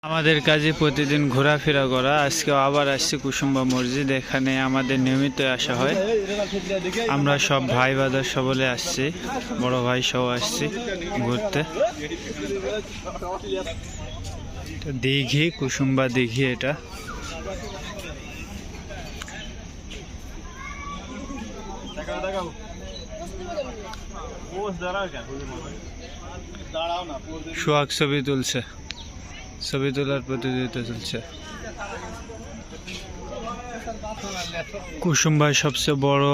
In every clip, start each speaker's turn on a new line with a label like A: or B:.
A: আমাদের কাজে প্রতিদিন ঘোরাফেরা করা। আজকে আবার আসছি কুসুম্বা মসজিদ। এখানে আমাদের নিয়মিত আসা হয়। আমরা সব ভাই বাদার সকলে আসছি, বড় ভাই সব আসছি ঘুরতে। দিঘি, কুসুম্বা দিঘি এটা। সোহাগ ছবি তুলছে, ছবি তোলার প্রতিযোগিতা চলছে। কুসুম্বায় সবচেয়ে বড়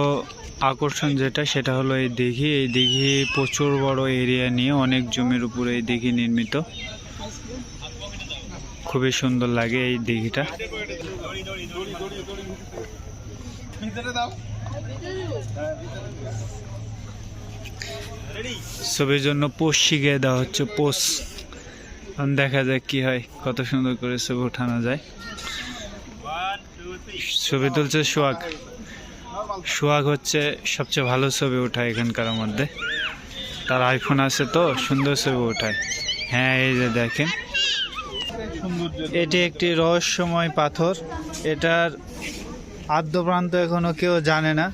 A: আকর্ষণ যেটা, সেটা হলো এই দিঘি। এই দিঘি প্রচুর বড় এরিয়া নিয়ে, অনেক জমির উপরে এই দিঘি নির্মিত। খুবই সুন্দর লাগে এই দিঘিটা। ছবির জন্য পোস্ট শিখিয়ে দেওয়া হচ্ছে, পোস্ট। দেখা যাক কি হয়, কত সুন্দর করে ছবি উঠানো যায়। ছবি তুলছে সোহাগ। সোহাগ হচ্ছে সবচেয়ে ভালো ছবি ওঠায় এখানকার মধ্যে। তার আইফোন আছে তো, সুন্দর ছবি ওঠায়। হ্যাঁ, এই যে দেখেন, এটি একটি রহস্যময় পাথর। এটার আদ্যপ্রান্ত এখনো কেউ জানে না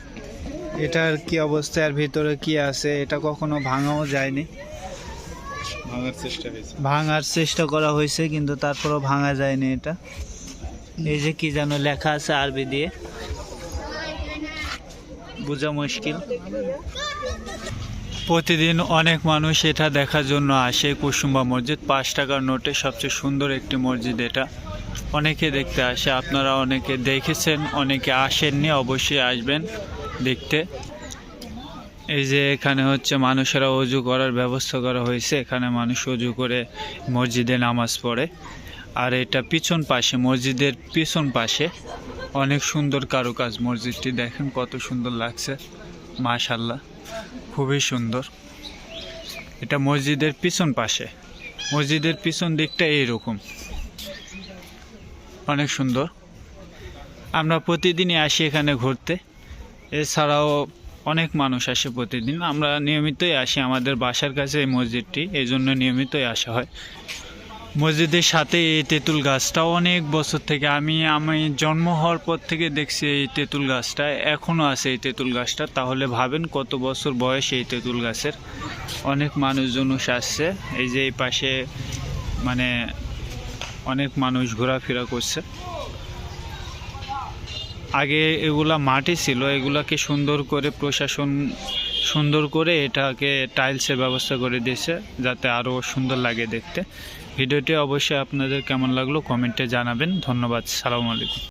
A: এটার কি অবস্থা, এর ভিতরে কি আছে। এটা কখনো ভাঙাও যায়নি। ভাঙার চেষ্টা করা হয়েছে, কিন্তু তারপরও ভাঙা যায়নি এটা। এই যে কি যেন লেখা আছে আরবি দিয়ে, বোঝা মুশকিল। প্রতিদিন অনেক মানুষ এটা দেখার জন্য আসে। কুসুম্বা মসজিদ 5 টাকার নোটে সবচেয়ে সুন্দর একটি মসজিদ এটা। অনেকে দেখতে আসে, আপনারা অনেকে দেখেছেন, অনেকে আসেননি, অবশ্যই আসবেন দেখতে। এই যে এখানে হচ্ছে মানুষেরা অজু করার ব্যবস্থা করা হয়েছে। এখানে মানুষ অজু করে মসজিদে নামাজ পড়ে। আর এটা পিছন পাশে, মসজিদের পিছন পাশে অনেক সুন্দর কারুকাজ। মসজিদটি দেখেন কত সুন্দর লাগছে, মাশাআল্লাহ, খুবই সুন্দর। এটা মসজিদের পিছন পাশে, মসজিদের পিছন দিকটা এইরকম, অনেক সুন্দর। আমরা প্রতিদিনই আসি এখানে ঘুরতে। এছাড়াও অনেক মানুষ আসে প্রতিদিন। আমরা নিয়মিতই আসি, আমাদের বাসার কাছে এই মসজিদটি, এই জন্য নিয়মিতই আসা হয়। মসজিদের সাথে এই তেঁতুল গাছটা অনেক বছর থেকে, আমি জন্ম হওয়ার পর থেকে দেখছি এই তেঁতুল গাছটা এখনও আছে। এই তেঁতুল গাছটা, তাহলে ভাবেন কত বছর বয়স এই তেঁতুল গাছের। অনেক মানুষজন আসছে। এই যে এই পাশে মানে অনেক মানুষ ঘোরাফেরা করছে। আগে এগুলা মাটি ছিল, এগুলাকে সুন্দর করে প্রশাসন সুন্দর করে এটাকে টাইলসের ব্যবস্থা করে দিয়েছে, যাতে আরও সুন্দর লাগে দেখতে। ভিডিওটি অবশ্যই আপনাদের কেমন লাগলো কমেন্টে জানাবেন। ধন্যবাদ। সালামু আলাইকুম।